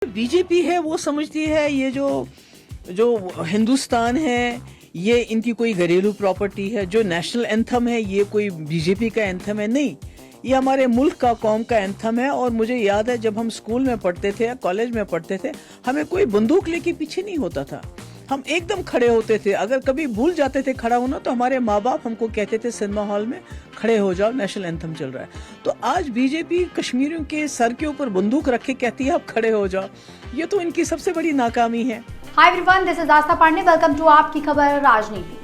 BJP है वो समझती है ये जो जो हिंदुस्तान है ये इनकी कोई घरेलू प्रॉपर्टी है। जो नेशनल एंथम है ये कोई बीजेपी का एंथम है, नहीं, ये हमारे मुल्क का, कौम का एंथम है। और मुझे याद है जब हम स्कूल में पढ़ते थे या कॉलेज में पढ़ते थे, हमें कोई बंदूक लेके पीछे नहीं होता था, हम एकदम खड़े होते थे। अगर कभी भूल जाते थे खड़ा होना तो हमारे माँ बाप हमको कहते थे सिनेमा हॉल में, खड़े हो जाओ, नेशनल एंथम चल रहा है। तो आज बीजेपी कश्मीरियों के सर के ऊपर बंदूक रख के कहती है आप खड़े हो जाओ, ये तो इनकी सबसे बड़ी नाकामी है। Hi everyone, this is Aastha Pandey, welcome to आपकी खबर राजनीति।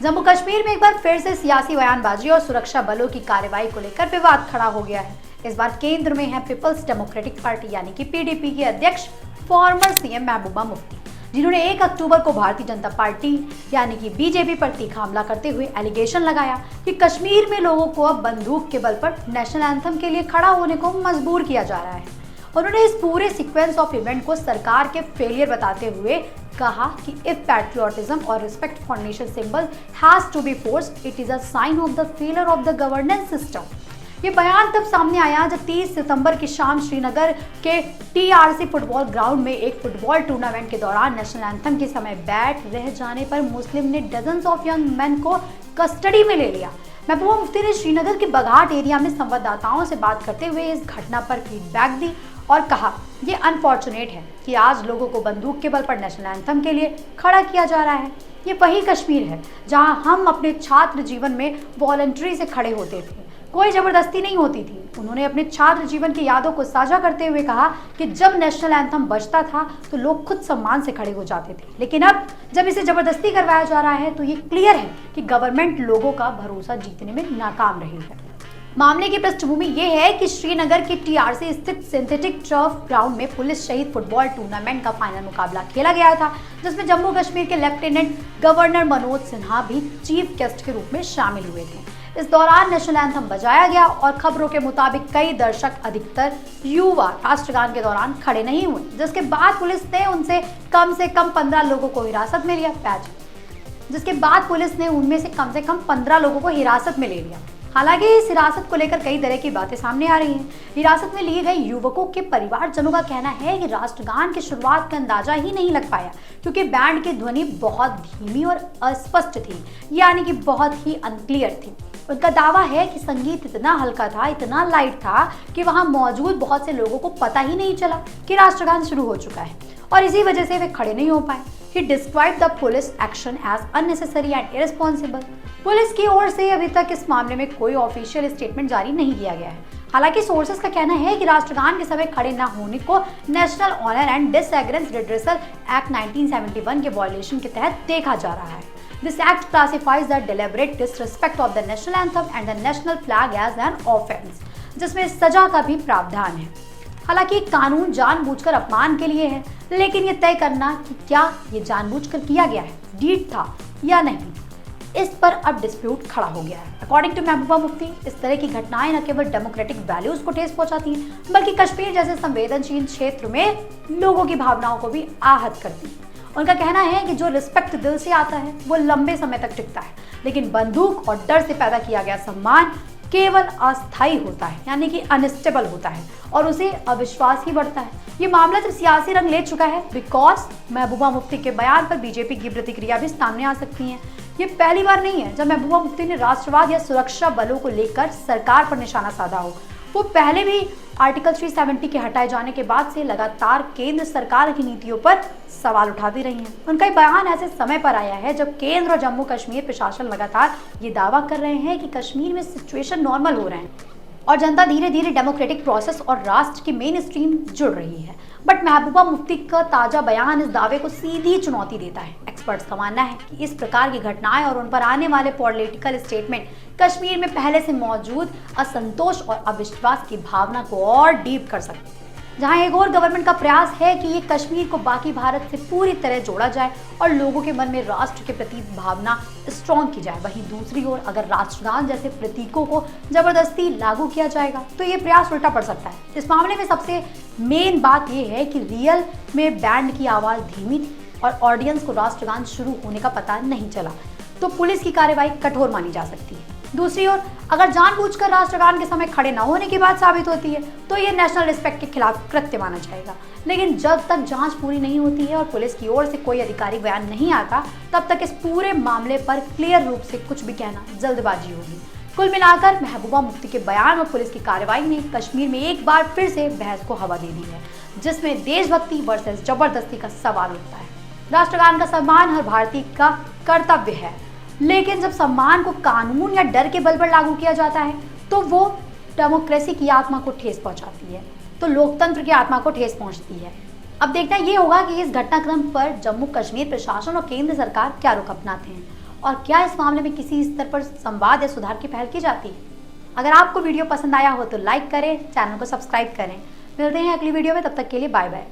जम्मू कश्मीर में एक बार फिर से सियासी बयानबाजी और सुरक्षा बलों की कार्रवाई को लेकर विवाद खड़ा हो गया है। इस बार केंद्र में है पीपल्स डेमोक्रेटिक पार्टी यानी कि पीडीपी की अध्यक्ष फॉर्मर सीएम महबूबा मुफ्ती, जिन्होंने 1 अक्टूबर को भारतीय जनता पार्टी यानी कि बीजेपी पर तीखा हमला करते हुए एलिगेशन लगाया कि कश्मीर में लोगों को अब बंदूक के बल पर नेशनल एंथम के लिए खड़ा होने को मजबूर किया जा रहा है। उन्होंने इस पूरे सीक्वेंस ऑफ इवेंट को सरकार के फेलियर बताते हुए कहा कि इफ पैट्रियोटिज्म और respect for nation symbol has to be forced, it is a sign of the failure of the governance system. ये बयान तब सामने आया जब 30 सितंबर की शाम श्रीनगर के टीआरसी फुटबॉल ग्राउंड में एक फुटबॉल टूर्नामेंट के दौरान नेशनल एंथम के समय बैट रह जाने पर मुस्लिम ने डजन्स ऑफ यंग मैन को कस्टडी में ले लिया। महबूबा मुफ्ती ने श्रीनगर के बघाट एरिया में संवाददाताओं से बात करते हुए इस घटना पर फीडबैक दी और कहा ये अनफॉर्चुनेट है कि आज लोगों को बंदूक के बल पर नेशनल एंथम के लिए खड़ा किया जा रहा है। ये वही कश्मीर है जहां हम अपने छात्र जीवन में वॉलंटरी से खड़े होते थे, कोई जबरदस्ती नहीं होती थी। उन्होंने अपने छात्र जीवन की यादों को साझा करते हुए कहा कि जब नेशनल एंथम बजता था तो लोग खुद सम्मान से खड़े हो जाते थे, लेकिन अब जब इसे जबरदस्ती करवाया जा रहा है तो ये क्लियर है कि गवर्नमेंट लोगों का भरोसा जीतने में नाकाम रही है। मामले की पृष्ठभूमि ये है कि श्रीनगर के टीआरसी स्थित सिंथेटिक टर्फ ग्राउंड में पुलिस शहीद फुटबॉल टूर्नामेंट का फाइनल मुकाबला खेला गया था, जिसमें जम्मू कश्मीर के लेफ्टिनेंट गवर्नर मनोज सिन्हा भी चीफ गेस्ट के रूप में शामिल हुए थे। इस दौरान नेशनल एंथम बजाया गया और खबरों के मुताबिक कई दर्शक, अधिकतर युवा, राष्ट्रगान के दौरान खड़े नहीं हुए, जिसके बाद पुलिस ने उनसे कम 15 लोगों को हिरासत में लिया जिसके बाद पुलिस ने उनमें से कम 15 लोगों को हिरासत में ले लिया। हालांकि इस हिरासत को लेकर कई तरह की बातें सामने आ रही हैं। हिरासत में लिए गए युवकों के परिवारजनों का कहना है कि राष्ट्रगान की शुरुआत का अंदाजा ही नहीं लग पाया क्योंकि बैंड की ध्वनि बहुत धीमी और अस्पष्ट थी, यानी कि बहुत ही अनक्लियर थी। उनका दावा है कि संगीत इतना हल्का था, इतना लाइट था कि वहां मौजूद बहुत से लोगों को पता ही नहीं चला कि राष्ट्रगान शुरू हो चुका है और इसी वजह से वे खड़े नहीं हो पाए। He described the police action as unnecessary and irresponsible. Police की ओर से अभी तक इस मामले में कोई ऑफिशियल स्टेटमेंट जारी नहीं किया गया है। हालांकि सोर्सेस का कहना है कि राष्ट्रगान के समय खड़े न होने को national honour and disgrace redressal act 1971 के वायलेशन के तहत देखा जा रहा है। This act classifies the deliberate disrespect of the national anthem and the national flag as an offense, जिसमें सजा का भी प्रावधान है। हालांकि कानून जानबूझकर अपमान के लिए है, लेकिन ये तय करना कि क्या ये जानबूझकर किया गया है, डीड था या नहीं, इस पर अब डिस्प्यूट खड़ा हो गया है। अकॉर्डिंग टू महबूबा मुफ्ती, इस तरह की घटनाएं न केवल डेमोक्रेटिक वैल्यूज को ठेस पहुंचाती हैं, बल्कि कश्मीर जैसे संवेदनशील क्षेत्र में लोगों की भावनाओं को भी आहत करती हैं। उनका कहना है कि जो रिस्पेक्ट दिल से आता है वो लंबे समय तक टिकता है, लेकिन बंदूक और डर से पैदा किया गया सम्मान केवल अस्थायी होता है, यानी कि अनस्टेबल होता है और उसे अविश्वास ही बढ़ता है। ये मामला जब सियासी रंग ले चुका है बिकॉज महबूबा मुफ्ती के बयान पर बीजेपी की प्रतिक्रिया भी सामने आ सकती है। ये पहली बार नहीं है जब महबूबा मुफ्ती ने राष्ट्रवाद या सुरक्षा बलों को लेकर सरकार पर निशाना साधा हो। वो पहले भी आर्टिकल 370 के हटाए जाने के बाद से लगातार केंद्र सरकार की नीतियों पर सवाल उठाती रही हैं। उनका ये बयान ऐसे समय पर आया है जब केंद्र और जम्मू कश्मीर प्रशासन लगातार ये दावा कर रहे हैं कि कश्मीर में सिचुएशन नॉर्मल हो रहे हैं और जनता धीरे धीरे डेमोक्रेटिक प्रोसेस और राष्ट्र की मेन स्ट्रीम जुड़ रही है। बट महबूबा मुफ्ती का ताजा बयान इस दावे को सीधी चुनौती देता है। एक्सपर्ट्स का मानना है कि इस प्रकार की घटनाएं और उन पर आने वाले पॉलिटिकल स्टेटमेंट कश्मीर में पहले से मौजूद असंतोष और अविश्वास की भावना को और डीप कर सकते हैं। जहां एक और गवर्नमेंट का प्रयास है कि ये कश्मीर को बाकी भारत से पूरी तरह जोड़ा जाए और लोगों के मन में राष्ट्र के प्रति भावना स्ट्रॉन्ग की जाए, वहीं दूसरी ओर अगर राष्ट्रगान जैसे प्रतीकों को जबरदस्ती लागू किया जाएगा तो ये प्रयास उल्टा पड़ सकता है। इस मामले में सबसे मेन बात यह है कि रियल में बैंड की आवाज धीमी थी और ऑडियंस को राष्ट्रगान शुरू होने का पता नहीं चला, तो पुलिस की कार्रवाई कठोर मानी जा सकती है। दूसरी ओर अगर जानबूझकर राष्ट्रगान के समय खड़े न होने की बात साबित होती है तो ये नेशनल रिस्पेक्ट के खिलाफ कृत्य माना जाएगा। लेकिन जब तक जांच पूरी नहीं होती है और पुलिस की ओर से कोई आधिकारिक बयान नहीं आता, तब तक इस पूरे मामले पर क्लियर रूप से कुछ भी कहना जल्दबाजी होगी। कुल मिलाकर महबूबा मुफ्ती के बयान और पुलिस की कार्रवाई ने कश्मीर में एक बार फिर से बहस को हवा दे दी है, जिसमें देशभक्ति वर्सेस जबरदस्ती का सवाल उठता है। राष्ट्रगान का सम्मान हर भारतीय का कर्तव्य है, लेकिन जब सम्मान को कानून या डर के बल पर लागू किया जाता है तो वो डेमोक्रेसी की आत्मा को ठेस पहुंचाती है, तो लोकतंत्र की आत्मा को ठेस पहुंचती है। अब देखना ये होगा कि इस घटनाक्रम पर जम्मू कश्मीर प्रशासन और केंद्र सरकार क्या रुख अपनाते हैं और क्या इस मामले में किसी स्तर पर संवाद या सुधार की पहल की जाती है। अगर आपको वीडियो पसंद आया हो तो लाइक करें, चैनल को सब्सक्राइब करें। मिलते हैं अगली वीडियो में, तब तक के लिए बाय बाय।